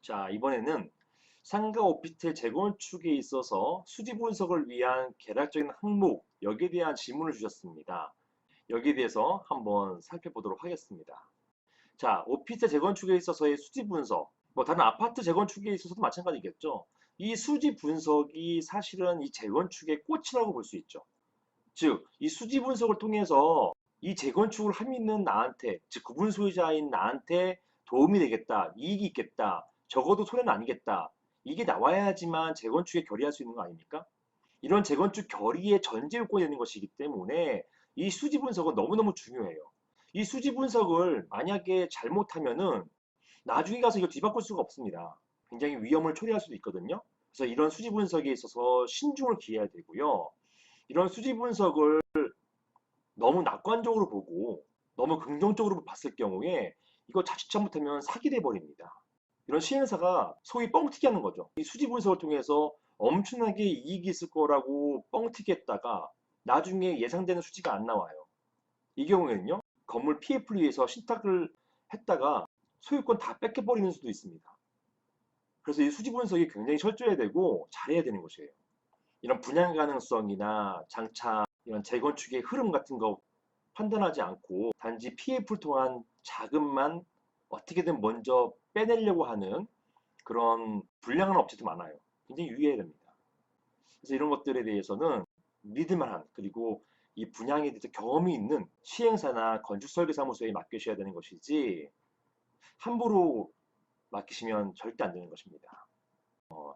자, 이번에는 상가 오피스텔 재건축에 있어서 수지 분석을 위한 계략적인 항목, 여기에 대한 질문을 주셨습니다. 여기에 대해서 한번 살펴보도록 하겠습니다. 자, 오피스텔 재건축에 있어서의 수지 분석, 뭐 다른 아파트 재건축에 있어서도 마찬가지겠죠. 이 수지 분석이 사실은 이 재건축의 꽃이라고 볼 수 있죠. 즉, 이 수지 분석을 통해서 이 재건축을 하는 나한테, 즉 구분 소유자인 나한테 도움이 되겠다, 이익이 있겠다, 적어도 손해는 아니겠다. 이게 나와야지만 재건축에 결의할 수 있는 거 아닙니까? 이런 재건축 결의의 전제 요건이 되는 것이기 때문에 이 수지 분석은 너무너무 중요해요. 이 수지 분석을 만약에 잘못하면은 나중에 가서 이거 뒤바꿀 수가 없습니다. 굉장히 위험을 초래할 수도 있거든요. 그래서 이런 수지 분석에 있어서 신중을 기해야 되고요. 이런 수지 분석을 너무 낙관적으로 보고 너무 긍정적으로 봤을 경우에 이거 자칫 잘못하면 사기 돼 버립니다. 이런 시행사가 소위 뻥튀기 하는 거죠. 이 수지 분석을 통해서 엄청나게 이익이 있을 거라고 뻥튀기 했다가 나중에 예상되는 수지가 안 나와요. 이 경우에는요, 건물 PF를 위해서 신탁을 했다가 소유권 다 뺏겨버리는 수도 있습니다. 그래서 이 수지 분석이 굉장히 철저해야 되고 잘해야 되는 것이에요. 이런 분양 가능성이나 장차 이런 재건축의 흐름 같은 거 판단하지 않고 단지 PF를 통한 자금만 어떻게든 먼저 빼내려고 하는 그런 불량한 업체도 많아요. 굉장히 유의해야 됩니다. 그래서 이런 것들에 대해서는 믿을만한 그리고 이 분양에 대해서 경험이 있는 시행사나 건축설계사무소에 맡기셔야 되는 것이지 함부로 맡기시면 절대 안 되는 것입니다.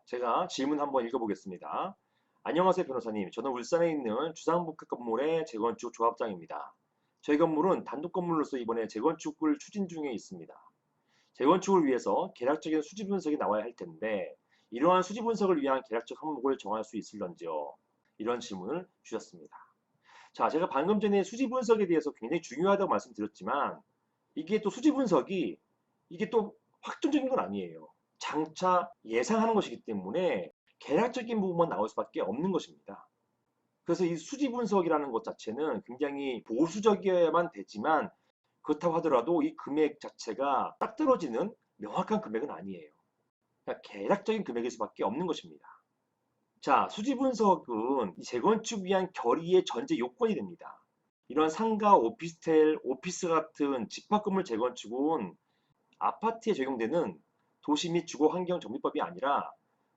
제가 질문 한번 읽어보겠습니다. 안녕하세요, 변호사님. 저는 울산에 있는 주상복합 건물의 재건축 조합장입니다. 저희 건물은 단독 건물로서 이번에 재건축을 추진 중에 있습니다. 재건축을 위해서 계략적인 수지 분석이 나와야 할 텐데 이러한 수지 분석을 위한 계략적 항목을 정할 수 있을런지요? 이런 질문을 주셨습니다. 자, 제가 방금 전에 수지 분석에 대해서 굉장히 중요하다고 말씀드렸지만 이게 또 수지 분석이 이게 또 확정적인 건 아니에요. 장차 예상하는 것이기 때문에 계략적인 부분만 나올 수밖에 없는 것입니다. 그래서 이 수지 분석이라는 것 자체는 굉장히 보수적이어야만 되지만 그렇다고 하더라도 이 금액 자체가 딱 떨어지는 명확한 금액은 아니에요. 그러니까 계략적인 금액일 수밖에 없는 것입니다. 자, 수지 분석은 이 재건축 위한 결의의 전제 요건이 됩니다. 이런 상가, 오피스텔, 오피스 같은 집합 건물 재건축은 아파트에 적용되는 도시 및 주거 환경 정비법이 아니라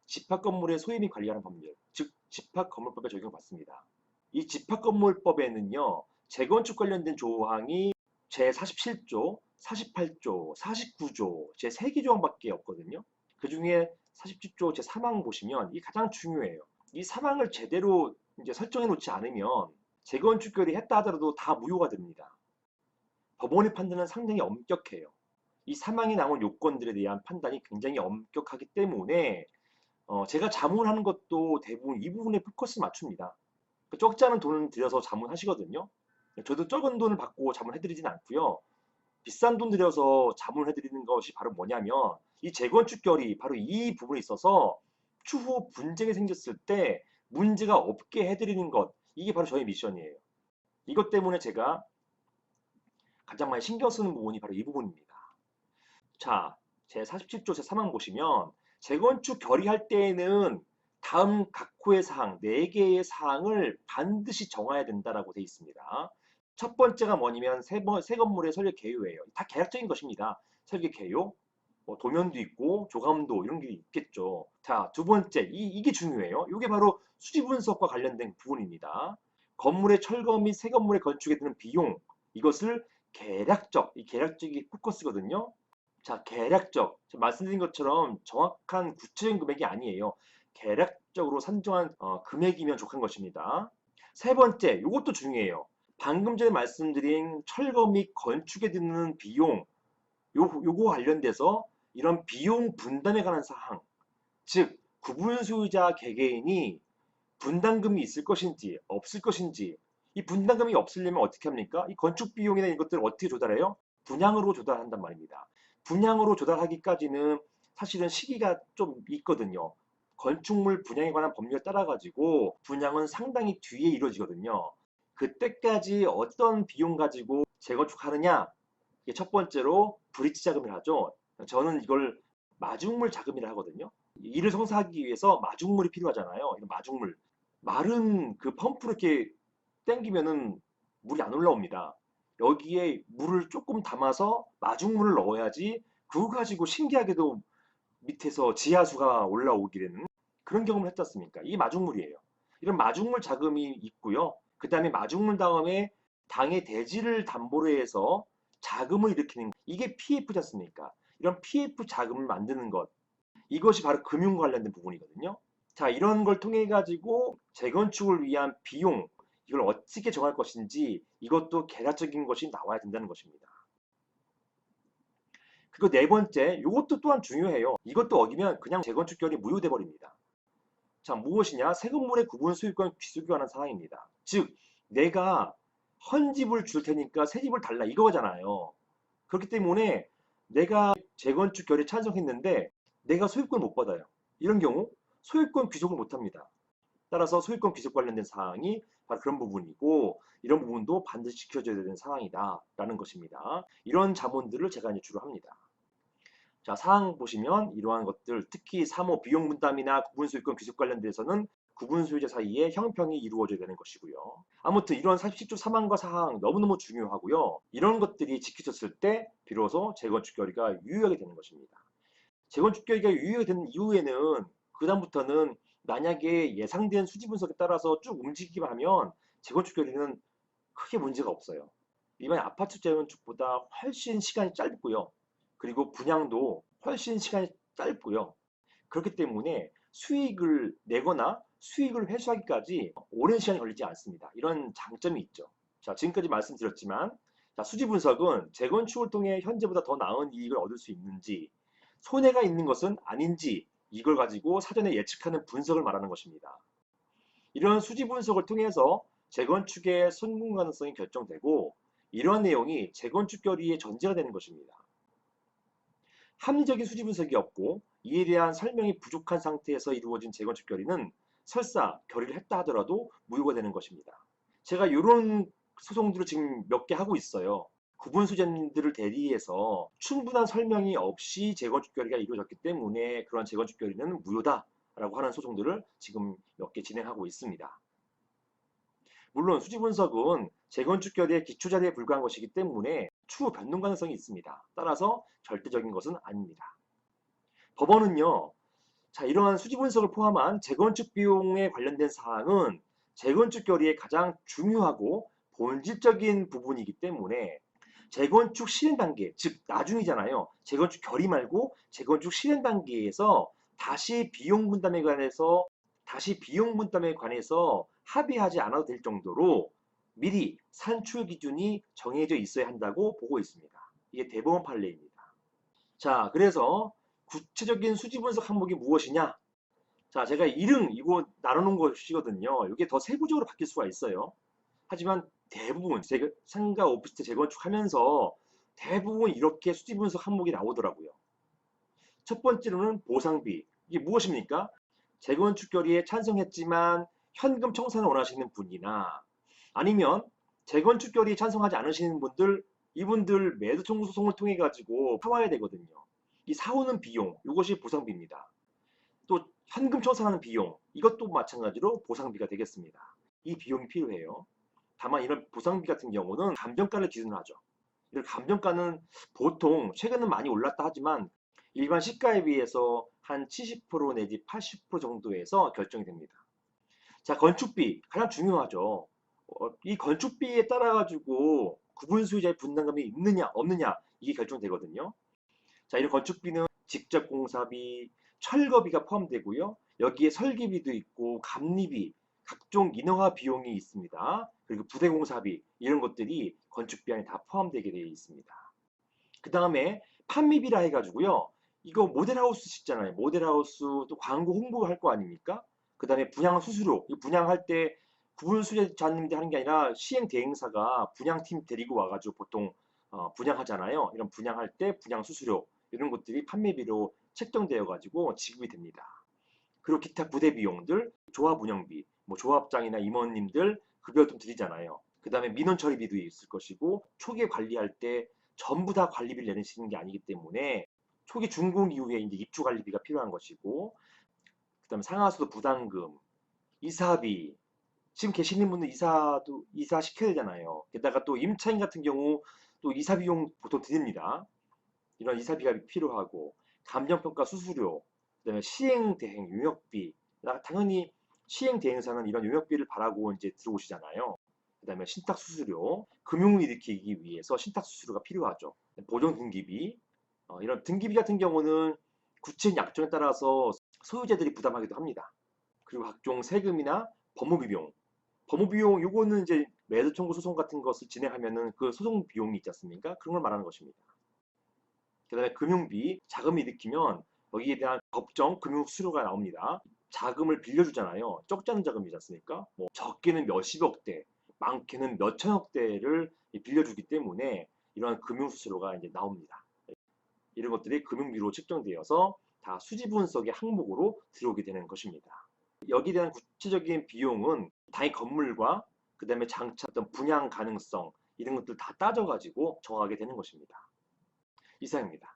집합 건물의 소유 및 관리하는 법률, 즉 집합 건물법에 적용받습니다. 이 집합 건물법에는요, 재건축 관련된 조항이 제47조, 48조, 49조, 제3개 조항밖에 없거든요. 그 중에 47조 제3항 보시면 이게 가장 중요해요. 이 사항을 제대로 이제 설정해 놓지 않으면 재건축 결의했다 하더라도 다 무효가 됩니다. 법원의 판단은 상당히 엄격해요. 이 사망에 나온 요건들에 대한 판단이 굉장히 엄격하기 때문에 제가 자문하는 것도 대부분 이 부분에 포커스 맞춥니다. 적지 않은 돈을 들여서 자문하시거든요. 저도 적은 돈을 받고 자문해드리진 않고요. 비싼 돈 들여서 자문해드리는 것이 바로 뭐냐면 이 재건축 결의 바로 이 부분에 있어서 추후 분쟁이 생겼을 때 문제가 없게 해드리는 것 이게 바로 저의 미션이에요. 이것 때문에 제가 가장 많이 신경 쓰는 부분이 바로 이 부분입니다. 자, 제47조 제3항 보시면 재건축 결의할 때에는 다음 각 호의 사항 4개의 사항을 반드시 정해야 된다라고 되어 있습니다. 첫 번째가 뭐냐면 새 건물의 설계 개요예요. 다 계약적인 것입니다. 설계 개요, 뭐 도면도 있고 조감도 이런 게 있겠죠. 자, 두 번째 이게 중요해요. 이게 바로 수지 분석과 관련된 부분입니다. 건물의 철거 및 새 건물의 건축에 드는 비용 이것을 계략적, 이 계략적이 포커스거든요. 자, 계략적. 말씀드린 것처럼 정확한 구체적인 금액이 아니에요. 계략적으로 산정한 금액이면 족한 것입니다. 세 번째, 이것도 중요해요. 방금 전에 말씀드린 철거 및 건축에 드는 비용, 요거 관련돼서 이런 비용 분담에 관한 사항, 즉 구분 소유자 개개인이 분담금이 있을 것인지 없을 것인지 이 분담금이 없으려면 어떻게 합니까? 이 건축 비용이나 이것들을 어떻게 조달해요? 분양으로 조달한단 말입니다. 분양으로 조달하기까지는 사실은 시기가 좀 있거든요. 건축물 분양에 관한 법률에 따라 가지고 분양은 상당히 뒤에 이루어지거든요. 그때까지 어떤 비용 가지고 재건축하느냐? 이게 첫 번째로 브릿지 자금을 하죠. 저는 이걸 마중물 자금이라 하거든요. 이를 성사하기 위해서 마중물이 필요하잖아요. 이런 마중물. 마른 그 펌프로 이렇게 당기면은 물이 안 올라옵니다. 여기에 물을 조금 담아서 마중물을 넣어야지 그거 가지고 신기하게도 밑에서 지하수가 올라오게 되는 그런 경험을 했지 않습니까? 이게 마중물이에요. 이런 마중물 자금이 있고요. 그 다음에 마중물 다음에 당의 대지를 담보로 해서 자금을 일으키는 이게 PF지 않습니까? 이런 PF 자금을 만드는 것 이것이 바로 금융과 관련된 부분이거든요. 자, 이런 걸 통해 가지고 재건축을 위한 비용 이걸 어떻게 정할 것인지 이것도 계략적인 것이 나와야 된다는 것입니다. 그리고 네 번째, 이것도 또한 중요해요. 이것도 어기면 그냥 재건축결이 무효돼 버립니다. 자, 무엇이냐? 세금물의 구분 소유권 귀속에 관한 사항입니다. 즉, 내가 헌집을 줄 테니까 새 집을 달라 이거잖아요. 그렇기 때문에 내가 재건축 결의에 찬성했는데 내가 소유권을 못 받아요. 이런 경우 소유권 귀속을 못 합니다. 따라서 소유권 귀속 관련된 사항이 바로 그런 부분이고 이런 부분도 반드시 지켜줘야 되는 사항이다라는 것입니다. 이런 자문들을 제가 이제 주로 합니다. 자, 사항 보시면 이러한 것들 특히 3호 비용 분담이나 구분소유권 귀속 관련돼서는 구분소유자 사이에 형평이 이루어져야 되는 것이고요. 아무튼 이런 47조 3항과 4항 너무너무 중요하고요. 이런 것들이 지켜졌을 때 비로소 재건축 결의가 유효하게 되는 것입니다. 재건축 결의가 유효하게 되는 이후에는 그다음부터는 만약에 예상된 수지 분석에 따라서 쭉 움직이기만 하면 재건축 결의는 크게 문제가 없어요. 일반 아파트 재건축보다 훨씬 시간이 짧고요. 그리고 분양도 훨씬 시간이 짧고요. 그렇기 때문에 수익을 내거나 수익을 회수하기까지 오랜 시간이 걸리지 않습니다. 이런 장점이 있죠. 자, 지금까지 말씀드렸지만 자, 수지 분석은 재건축을 통해 현재보다 더 나은 이익을 얻을 수 있는지 손해가 있는 것은 아닌지 이걸 가지고 사전에 예측하는 분석을 말하는 것입니다. 이런 수지 분석을 통해서 재건축의 성공 가능성이 결정되고 이러한 내용이 재건축 결의의 전제가 되는 것입니다. 합리적인 수지 분석이 없고 이에 대한 설명이 부족한 상태에서 이루어진 재건축 결의는 설사 결의를 했다 하더라도 무효가 되는 것입니다. 제가 이런 소송들을 지금 몇 개 하고 있어요. 구분수재님들을 대리해서 충분한 설명이 없이 재건축 결의가 이루어졌기 때문에 그런 재건축 결의는 무효다라고 하는 소송들을 지금 몇 개 진행하고 있습니다. 물론 수지 분석은 재건축 결의의 기초 자료에 불과한 것이기 때문에 추후 변동 가능성이 있습니다. 따라서 절대적인 것은 아닙니다. 법원은요, 자, 이러한 수지 분석을 포함한 재건축 비용에 관련된 사항은 재건축 결의의 가장 중요하고 본질적인 부분이기 때문에 재건축 실행 단계, 즉 나중이잖아요. 재건축 결의 말고 재건축 실행 단계에서 다시 비용 분담에 관해서 합의하지 않아도 될 정도로 미리 산출 기준이 정해져 있어야 한다고 보고 있습니다. 이게 대법원 판례입니다. 자, 그래서 구체적인 수지 분석 항목이 무엇이냐? 자, 제가 1응 이거 나눠놓은 것이거든요. 이게 더 세부적으로 바뀔 수가 있어요. 하지만 대부분 상가 오피스텔 재건축하면서 대부분 이렇게 수지 분석 항목이 나오더라고요. 첫 번째로는 보상비. 이게 무엇입니까? 재건축 결의에 찬성했지만 현금 청산을 원하시는 분이나 아니면 재건축 결의에 찬성하지 않으시는 분들 이분들 매도 청구 소송을 통해 가지고 사와야 되거든요. 이 사오는 비용 이것이 보상비입니다. 또 현금 청산하는 비용 이것도 마찬가지로 보상비가 되겠습니다. 이 비용이 필요해요. 다만 이런 보상비 같은 경우는 감정가를 기준으로 하죠. 이 감정가는 보통 최근은 많이 올랐다 하지만 일반 시가에 비해서 한 70% 내지 80% 정도에서 결정이 됩니다. 자, 건축비 가장 중요하죠. 이 건축비에 따라 가지고 구분 수요자의 분담금이 있느냐 없느냐 이게 결정되거든요. 자, 이런 건축비는 직접 공사비, 철거비가 포함되고요. 여기에 설계비도 있고 감리비, 각종 인허가 비용이 있습니다. 그리고 부대 공사비 이런 것들이 건축비 안에 다 포함되게 되어 있습니다. 그 다음에 판매비라 해가지고요. 이거 모델하우스 짓잖아요. 모델하우스 또 광고 홍보할 거 아닙니까? 그 다음에 분양 수수료. 이 분양할 때 구분 수제자님들 하는 게 아니라 시행 대행사가 분양팀 데리고 와가지고 보통 분양하잖아요. 이런 분양할 때 분양 수수료 이런 것들이 판매비로 책정되어 가지고 지급이 됩니다. 그리고 기타 부대 비용들, 조합 운영비, 뭐 조합장이나 임원님들 급여 좀 드리잖아요. 그 다음에 민원 처리비도 있을 것이고 초기에 관리할 때 전부 다 관리비를 내시는 게 아니기 때문에 초기 준공 이후에 이제 입주 관리비가 필요한 것이고, 그다음에 상하수도 부담금, 이사비, 지금 계시는 분들 이사 시켜야 되잖아요. 게다가 또 임차인 같은 경우 또 이사 비용 보통 드립니다. 이런 이사비가 필요하고, 감정평가 수수료, 그다음에 시행 대행 용역비. 당연히 시행 대행사는 이런 용역비를 바라고 이제 들어오시잖아요. 그다음에 신탁 수수료, 금융을 일으키기 위해서 신탁 수수료가 필요하죠. 보존 등기비, 이런 등기비 같은 경우는 구체인 약정에 따라서 소유자들이 부담하기도 합니다. 그리고 각종 세금이나 법무비 비용, 법무 비용 요거는 이제 매도 청구 소송 같은 것을 진행하면은 그 소송 비용이 있지 않습니까? 그런 걸 말하는 것입니다. 그다음에 금융비, 자금을 일으키면 여기에 대한 법정 금융 수수료가 나옵니다. 자금을 빌려주잖아요. 적지 않은 자금이지 않습니까? 뭐 적게는 몇십억 대, 많게는 몇천억 대를 빌려주기 때문에 이러한 금융 수수료가 이제 나옵니다. 이런 것들이 금융비로 책정되어서 다 수지 분석의 항목으로 들어오게 되는 것입니다. 여기에 대한 구체적인 비용은 당연히 건물과 그다음에 장차 어떤 분양 가능성 이런 것들 다 따져가지고 정하게 되는 것입니다. 이상입니다.